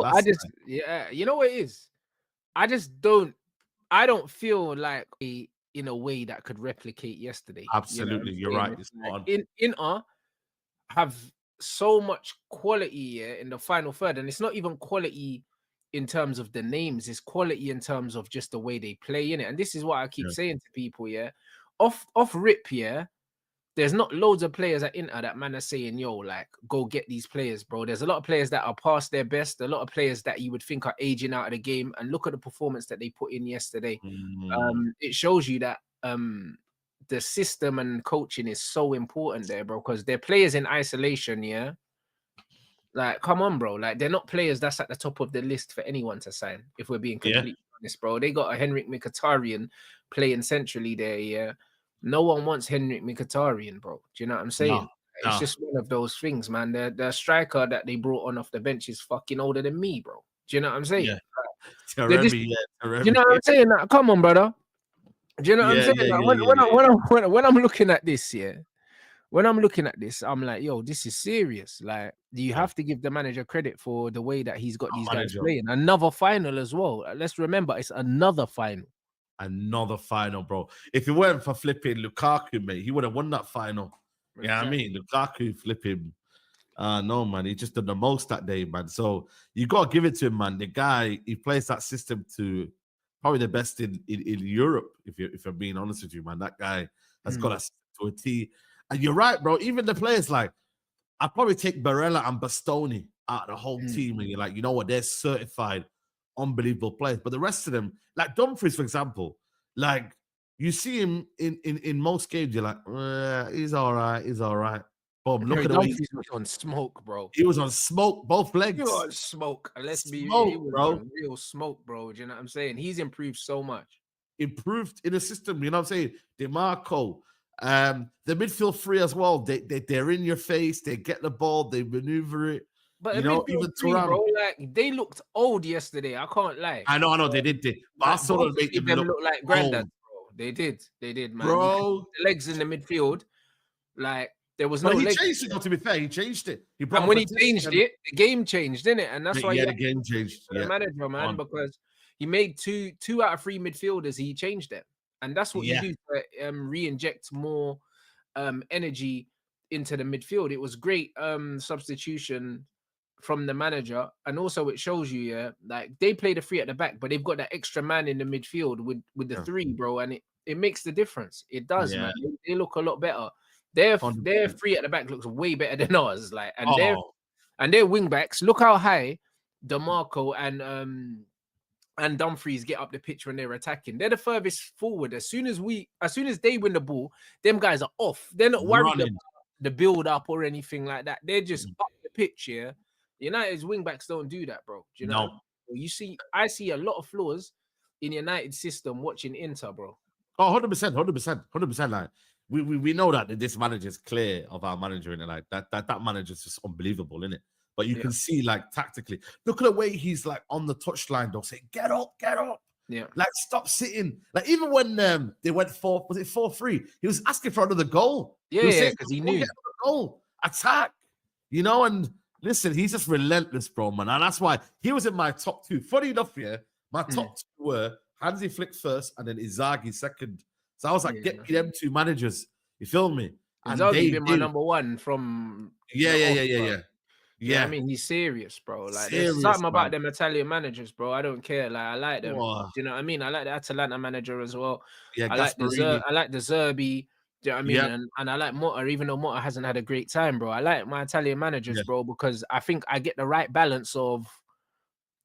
bro, you know what it is? I don't feel like in a way that could replicate yesterday. You know what I'm Absolutely, you're saying? right. It's It's spot like on. Inter have so much quality in the final third, and it's not even quality in terms of the names, it's quality in terms of just the way they play in it. And this is what I keep Yeah. saying to people, yeah. Off rip, yeah. There's not loads of players at Inter that man are saying, yo, like, go get these players, bro. There's a lot of players that are past their best, a lot of players that you would think are aging out of the game. And look at the performance that they put in yesterday. It shows you that the system and coaching is so important there, bro, because they're players in isolation, yeah. Like, come on, bro. Like, they're not players that's at the top of the list for anyone to sign, if we're being Yeah. completely honest, bro. They got a Henrik Mkhitaryan playing centrally there, yeah. No one wants Henrik Mkhitaryan, bro. Do you know what I'm saying? No. It's No. just one of those things, man. The striker that they brought on off the bench is fucking older than me, bro. Do you know what I'm saying? Yeah. They're just, Teremi, yeah. do you know Teremi. what I'm saying? Like, come on, brother. Do you know what I'm Yeah, saying? yeah, Like, yeah, yeah, yeah. when I'm looking at this, yeah, when I'm looking at this, I'm like, yo, this is serious. Like, you Yeah. have to give the manager credit for the way that he's got these Our guys manager. playing. Another final as well. Let's remember, it's another final. Another final, bro. If it weren't for flipping Lukaku, mate, he would have won that final. You know what I mean? Lukaku flipping. No, man, he just did the most that day, man. So you got to give it to him, man. The guy, he plays that system to probably the best in Europe, if I'm being honest with you, man. That guy has got us to a T. And you're right, bro. Even the players, like, I'd probably take Barella and Bastoni out of the whole team. And you're like, you know what? They're certified, unbelievable players. But the rest of them, like Dumfries, for example, like you see him in most games, you're like, he's all right. He's all right. Boom, look Harry at the way Dumfries was on smoke, bro. he was on smoke, both He legs. was on smoke. He Smoke, was bro. on real smoke, bro. Do you know what I'm saying? He's improved so much. Improved in the system, you know what I'm saying? DeMarco, the midfield three as well. They're in your face, they get the ball, they maneuver it. But You the know, midfield even three, Thuram. bro, like they looked old yesterday. I can't lie. I know, they did. Like, Barcelona both make of them them look look like old, granddads, bro. They did, man. You could bro. see the legs in the midfield, like there was But no he legs. changed it, though, to be fair. He changed it. He brought And up when a he changed it, the game changed, didn't it? And that's why yeah, you the have to game give credit changed. to the Yeah. manager, man, because he made two out of three midfielders. He changed them, and that's what you do to re-inject more energy into the midfield. It was great substitution from the manager, and also it shows you, like they play the three at the back, but they've got that extra man in the midfield with the three, bro, and it makes the difference. It does, man. They look a lot better. Their 100%. three at the back looks way better than ours. Like, and their wing backs, look how high DeMarco and Dumfries get up the pitch when they're attacking. They're the furthest forward. As soon as they win the ball, them guys are off. They're not worried about the build up or anything like that. They're just up the pitch here. United's wing backs don't do that, bro. Do you know? I see a lot of flaws in United system watching Inter, bro. Oh, 100%. Like we know that this manager is clear of our manager, and like that manager is just unbelievable, isn't it? But you can see, like, tactically, look at the way he's like on the touchline, though, saying, get up. Yeah. Like, stop sitting. Like, even when they went 4-3, he was asking for another goal. Yeah, because he knew. Get another goal. Attack. You know, and listen, he's just relentless, bro, man. And that's why he was in my top two. Funny enough, my top two were Hansi Flick first and then Inzaghi second. So I was like, get me them two managers. You feel me? And Inzaghi been my number one from Yeah, I mean, he's serious, bro. Like, serious, there's something about man. them Italian managers, bro. I don't care. Like, I like them. Whoa. Do you know what I mean? I like the Atalanta manager as well. Yeah, I like the Zerbi. Do you know what I mean? Yep. And I like Motta, even though Motta hasn't had a great time, bro. I like my Italian managers, bro, because I think I get the right balance of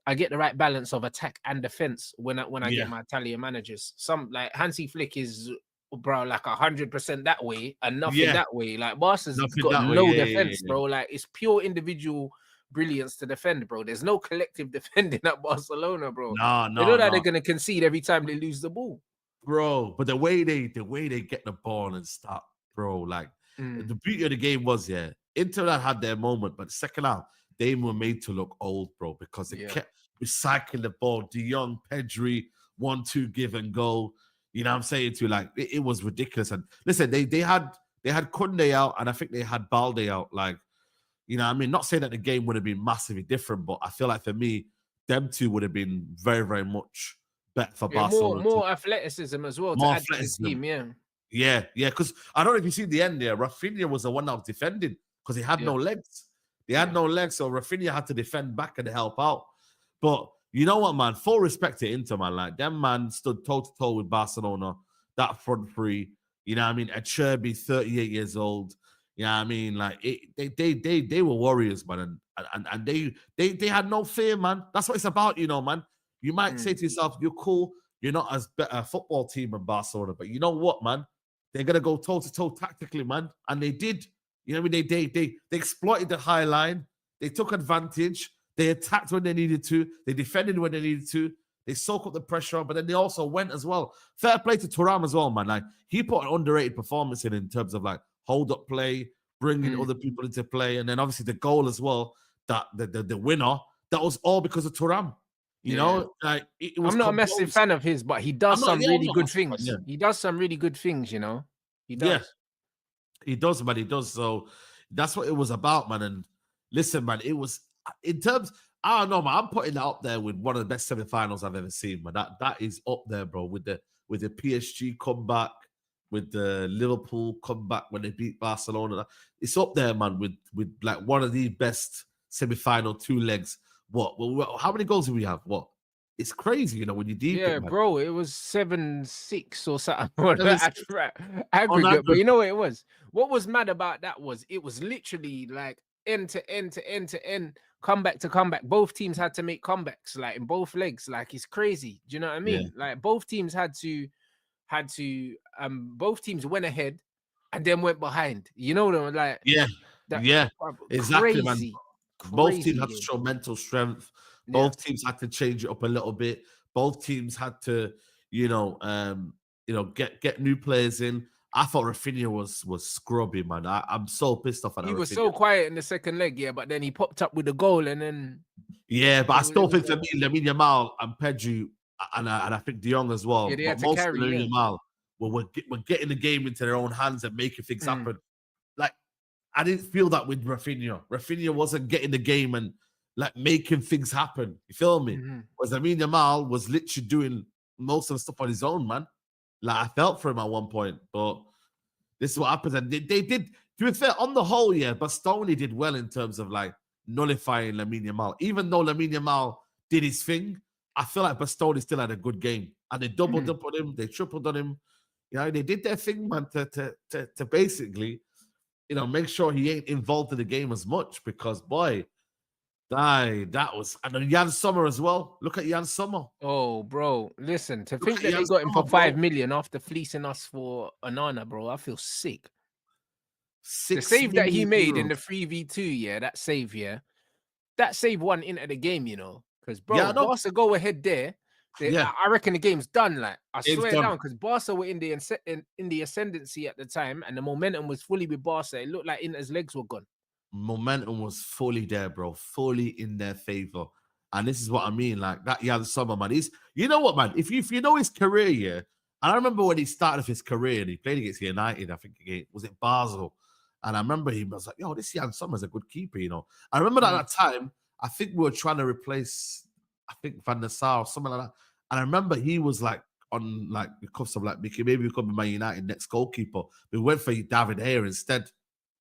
attack and defense when I get my Italian managers. Some like Hansi Flick is, bro, like 100% that way and nothing that way. Like, Barca's got no defense, bro. Like, it's pure individual brilliance to defend, bro. There's no collective defending at Barcelona, bro. No. They know that they're gonna concede every time they lose the ball, bro. But the way they get the ball and stop, bro. Like, the beauty of the game was, Inter had their moment, but second half they were made to look old, bro, because they kept recycling the ball. De Jong, Pedri, 1-2 give and go. You know what I'm saying to you? Like, it was ridiculous. And listen, they had Kunde out, and I think they had Balde out. Like, You know what I mean? Not saying that the game would have been massively different, but I feel like for me, them two would have been very, very much better for Yeah, Barcelona. more athleticism as well to More add to the athleticism. team. Yeah. Yeah, because I don't know if you see the end there. Rafinha was the one that was defending because he had no legs. They had no legs, so Rafinha had to defend back and help out. But you know what, man? Full respect to Inter, man. Like, them man stood toe-to-toe with Barcelona, that front three. You know what I mean? Acerbi, 38 years old. You know what I mean? Like, they were warriors, man. And they had no fear, man. That's what it's about, you know, man. You might say to yourself, you're cool. You're not as better a football team in Barcelona. But you know what, man? They're going to go toe-to-toe tactically, man. And they did. You know what I mean? They exploited the high line. They took advantage. They attacked when they needed to. They defended when they needed to. They soaked up the pressure, but then they also went as well. Fair play to Thuram as well, man. Like, he put an underrated performance in terms of like hold-up play, bringing other people into play, and then obviously the goal as well. That the winner, that was all because of Thuram. You know, like it was. I'm not a massive fan of his, but he does some really good things. Yeah. He does some really good things, you know. He does. Yeah, he does, man. He does. So that's what it was about, man. And listen, man, it was in terms. I don't know, man. I'm putting that up there with one of the best semi-finals I've ever seen, man. That is up there, bro. With the PSG comeback, with the Liverpool comeback when they beat Barcelona. It's up there, man. With like one of the best semi-final two legs. What? Well, how many goals do we have? What? It's crazy, you know, when you deep Yeah, it, man. bro, it was 7-6 or something aggregate. But you know what it was? What was mad about that was it was literally like end to end to end to end, comeback to comeback. Both teams had to make comebacks, like in both legs. Like, it's crazy. Do you know what I mean? Like, both teams had to both teams went ahead and then went behind. You know, like exactly, man. crazy. Both teams had to show mental strength. Both teams had to change it up a little bit. Both teams had to, get new players in. I thought Rafinha was scrubby, man. I'm so pissed off at that. He was so quiet in the second leg, but then he popped up with a goal and then. Yeah, but I still think for me, Lamine Yamal and Pedri and I think De Jong as well. Yeah, they but had to most carry, of Lamine Yamal, we're getting the game into their own hands and making things happen. Like, I didn't feel that with Rafinha. Rafinha wasn't getting the game and like making things happen. You feel me? Whereas Lamine Yamal was literally doing most of the stuff on his own, man. Like, I felt for him at one point, but this is what happens. And they did, to be fair, on the whole, Bastoni did well in terms of like nullifying Lamine Yamal. Even though Lamine Yamal did his thing, I feel like Bastoni still had a good game. And they doubled up on him, they tripled on him. You know, they did their thing, man, to basically, make sure he ain't involved in the game as much because, boy, that was... And then Yann Sommer as well. Look at Yann Sommer. Oh, bro, listen, to think that they got him for 5 million after fleecing us for Onana, bro, I feel sick. The save that he made in the 3v2, that save, that save won into the game, because, bro, Barca go ahead there. I reckon the game's done. Like, I swear down, because Barca were in the ascendancy at the time, and the momentum was fully with Barca. It looked like Inter's legs were gone. Momentum was fully there, bro, fully in their favor. And this is what I mean, like that Yann Sommer, man. You know what, man? If you know his career, and I remember when he started his career and he played against United, I think was it Basel? And I remember he was like, yo, this Yann Sommer's a good keeper, I remember that at that time, I think we were trying to replace, I think Van der Sar or something like that. And I remember he was like on like the cuffs of like, maybe we could be my United next goalkeeper. We went for David Hare instead.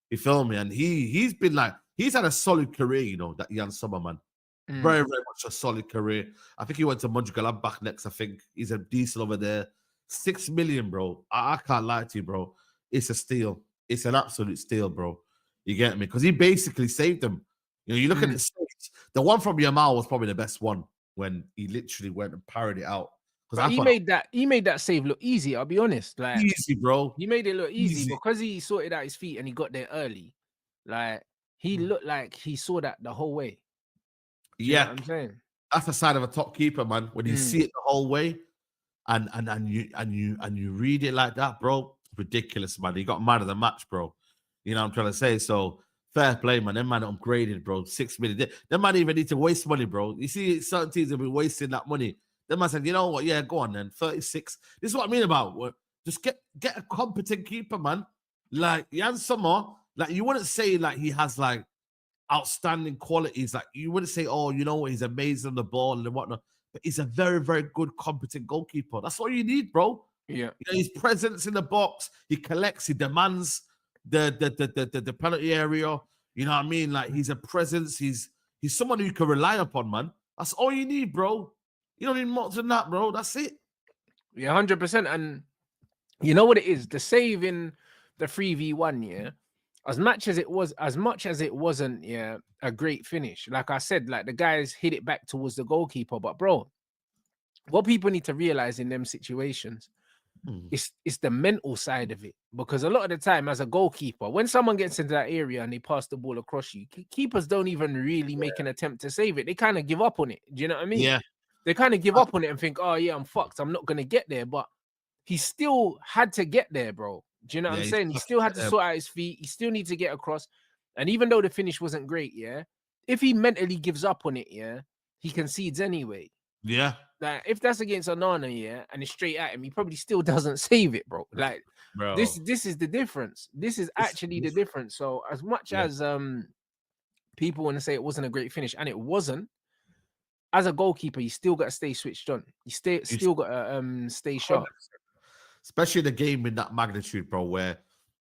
You feel me? And he's been like, he's had a solid career, that Yann Sommer, man. Very, very much a solid career. I think he went to Mönchengladbach next, I think. He's a decent over there. 6 million, bro. I can't lie to you, bro. It's a steal. It's an absolute steal, bro. You get me? Because he basically saved them. You look at the saves. The one from Yamal was probably the best one when he literally went and parried it out. But he made that save look easy, I'll be honest. Like, easy, bro. He made it look easy because he sorted out his feet and he got there early. Like, he looked like he saw that the whole way. You know what I'm saying? That's the side of a top keeper, man. When you see it the whole way and you read it like that, bro, it's ridiculous, man. He got man of the match, bro. You know what I'm trying to say? So fair play, man. Them man upgraded, bro. 6 million. Them man even need to waste money, bro. You see, certain teams have been wasting that money. Them man said, you know what? Yeah, go on then. 36. This is what I mean about just get a competent keeper, man. Like Yann Sommer, like you wouldn't say like he has like outstanding qualities. Like you wouldn't say, oh, you know what, he's amazing on the ball and whatnot, but he's a very, very good, competent goalkeeper. That's all you need, bro. Yeah. His presence in the box, he collects, he demands the penalty area. You know what I mean? Like he's a presence. He's someone who you can rely upon, man. That's all you need, bro. You don't need more than that, bro. That's it. Yeah, 100%. And you know what it is? The save in the 3v1, yeah. As much as it wasn't, yeah, a great finish. Like I said, like the guys hit it back towards the goalkeeper. But bro, what people need to realize in them situations, it's the mental side of it. Because a lot of the time, as a goalkeeper, when someone gets into that area and they pass the ball across you, keepers don't even really make an attempt to save it. They kind of give up on it. Do you know what I mean? Yeah. They kind of give up on it and think, oh yeah, I'm fucked. I'm not gonna get there. But he still had to get there, bro. Do you know what I'm saying? He still had to sort out his feet. He still needs to get across. And even though the finish wasn't great, yeah, if he mentally gives up on it, yeah, he concedes anyway. Yeah. Like if that's against Onana, yeah, and it's straight at him, he probably still doesn't save it, bro. Like Bro. this is the difference. This is actually the difference. So as much as people want to say it wasn't a great finish, and it wasn't, as a goalkeeper, you still got to stay switched on. You still got to stay sharp. Especially the game in that magnitude, bro, where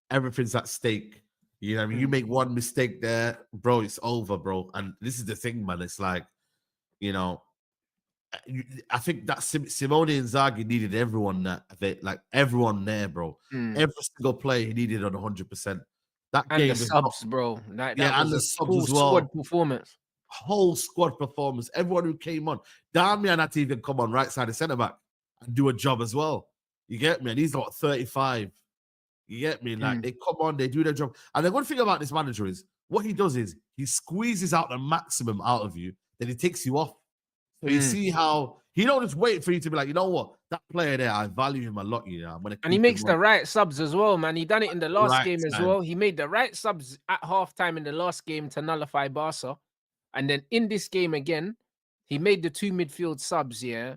everything's at stake. You know, I mean, you make one mistake there, bro, it's over, bro. And this is the thing, man. It's like, you know, I think that Simone Inzaghi needed everyone like everyone there, bro. Every single player he needed on 100%. That and game the subs, bro. Like, that and the was subs full as well. squad performance. Whole squad performance. Everyone who came on. Darmian had to even come on right side of centre back and do a job as well. You get me? And he's got 35. You get me? Like they come on, they do their job. And the good thing about this manager is what he does is he squeezes out the maximum out of you, then he takes you off. So you see how he don't just wait for you to be like, you know what, that player there, I value him a lot. You know, and he makes the right subs as well, man. He done it in the last game as well. He made the right subs at halftime in the last game to nullify Barca, and then in this game again, he made the 2 midfield subs, yeah.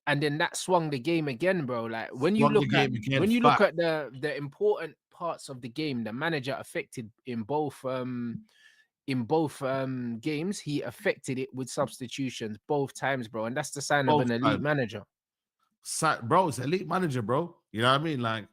And then that swung the game again, bro. Like when you look at the important parts of the game, the manager affected in both games, he affected it with substitutions both times, bro. And that's the sign of an elite manager. Bro, it's elite manager, bro. You know what I mean? Like,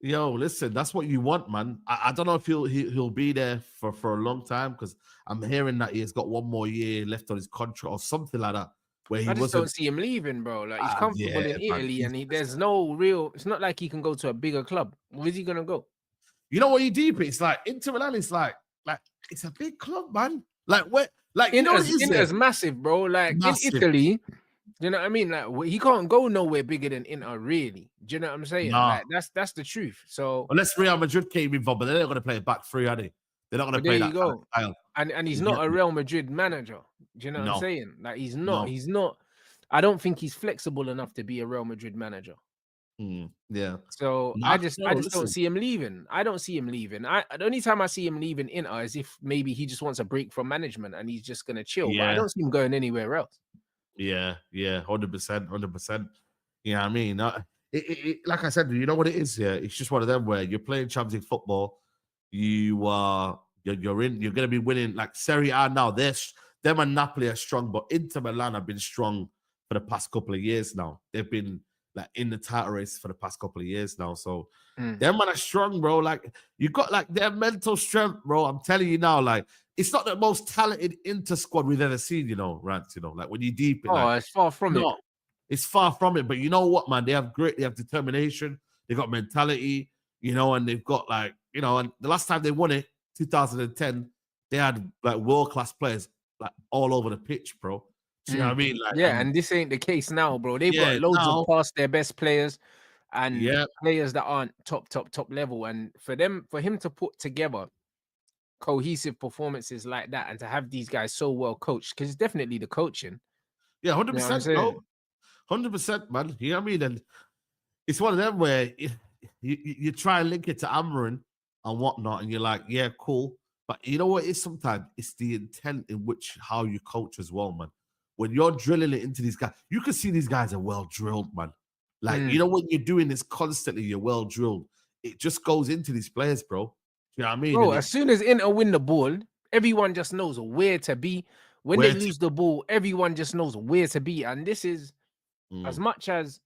yo, listen, that's what you want, man. I don't know if he'll be there for a long time because I'm hearing that he has got 1 more year left on his contract or something like that. I just don't see him leaving, bro. Like he's comfortable in Italy, and there's no real. It's not like he can go to a bigger club. Where's he gonna go? You know what you deep? It's like Inter Milan. It's like it's a big club, man. Like what? Like Inter's massive, bro. Like massive. In Italy, you know what I mean? Like he can't go nowhere bigger than Inter, really. Do you know what I'm saying? Nah. Like that's the truth. So unless Real Madrid came involved, but they're not going to play a back three, are they? They're not going to play that. There you go. Kind of and he's not a Real Madrid manager. Do you know what I'm saying? Like he's not. He's not. I don't think he's flexible enough to be a Real Madrid manager. Yeah. So I just don't see him leaving. I don't see him leaving. The only time I see him leaving Inter is if maybe he just wants a break from management and he's just gonna chill. Yeah. But I don't see him going anywhere else. Yeah, 100%. You know what I mean? Like I said, you know what it is? Yeah, it's just one of them where you're playing Champions League football. You're gonna be winning like Serie A now. Them and Napoli are strong, but Inter Milan have been strong for the past couple of years now. They've been like in the title race for the past couple of years now. So them man are strong, bro. Like you got like their mental strength, bro. I'm telling you now, like it's not the most talented Inter squad we've ever seen, you know, Rants, you know, like when you deep in it's far from it. It's far from it. But you know what, man? They have determination, they got mentality, you know, and they've got like, you know, and the last time they won it, 2010, they had like world-class players like all over the pitch, bro. Do you know what I mean? Like, and this ain't the case now, bro. They've got loads of past their best players and players that aren't top level. And for him to put together cohesive performances like that and to have these guys so well coached, because it's definitely the coaching. Yeah, 100%, bro. 100%, man. You know what I mean? And it's one of them where you try and link it to Amarin and whatnot, and you're like, yeah, cool. But you know what it is sometimes? It's the intent in which how you coach as well, man. When you're drilling it into these guys, you can see these guys are well drilled, man. Like, you know, when you're doing this constantly, you're well drilled. It just goes into these players, bro. You know what I mean? Bro, as soon as Inter win the ball, everyone just knows where to be. When they lose the ball, everyone just knows where to be. And this is as much as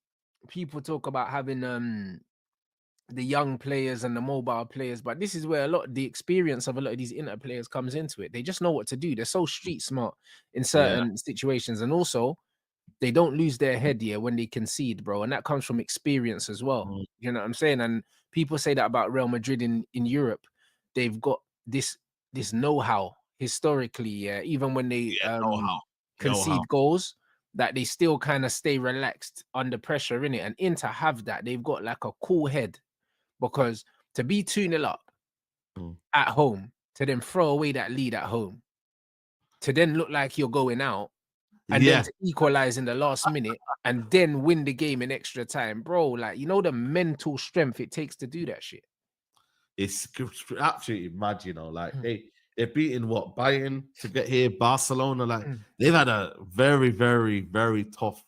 people talk about having the young players and the mobile players, but this is where a lot of the experience of a lot of these Inter players comes into it. They just know what to do. They're so street smart in certain situations, and also they don't lose their head here when they concede, bro. And that comes from experience as well. You know what I'm saying? And people say that about Real Madrid in Europe. They've got this know-how historically, even when they concede goals, that they still kind of stay relaxed under pressure in it. And Inter have that. They've got like a cool head, because to be 2-0 up at home, to then throw away that lead at home, to then look like you're going out, and then to equalize in the last minute and then win the game in extra time, bro. Like, you know, the mental strength it takes to do that shit. It's absolutely mad, you know. Like they're beating what, Bayern to get here, Barcelona. Like they've had a very, very, very tough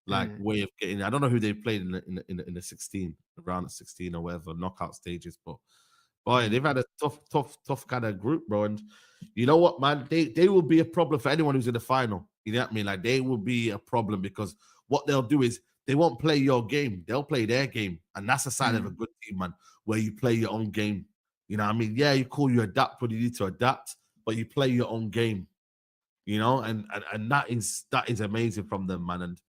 way of getting. I don't know who they played in the 16, around the 16 or whatever knockout stages, but boy, they've had a tough kind of group, bro. And you know what, man, they will be a problem for anyone who's in the final. You know what I mean? Like they will be a problem, because what they'll do is they won't play your game, they'll play their game, and that's a sign of a good team, man. Where you play your own game. You know what I mean? Yeah, you adapt when you need to adapt, but you play your own game. You know, and that is amazing from them, man. And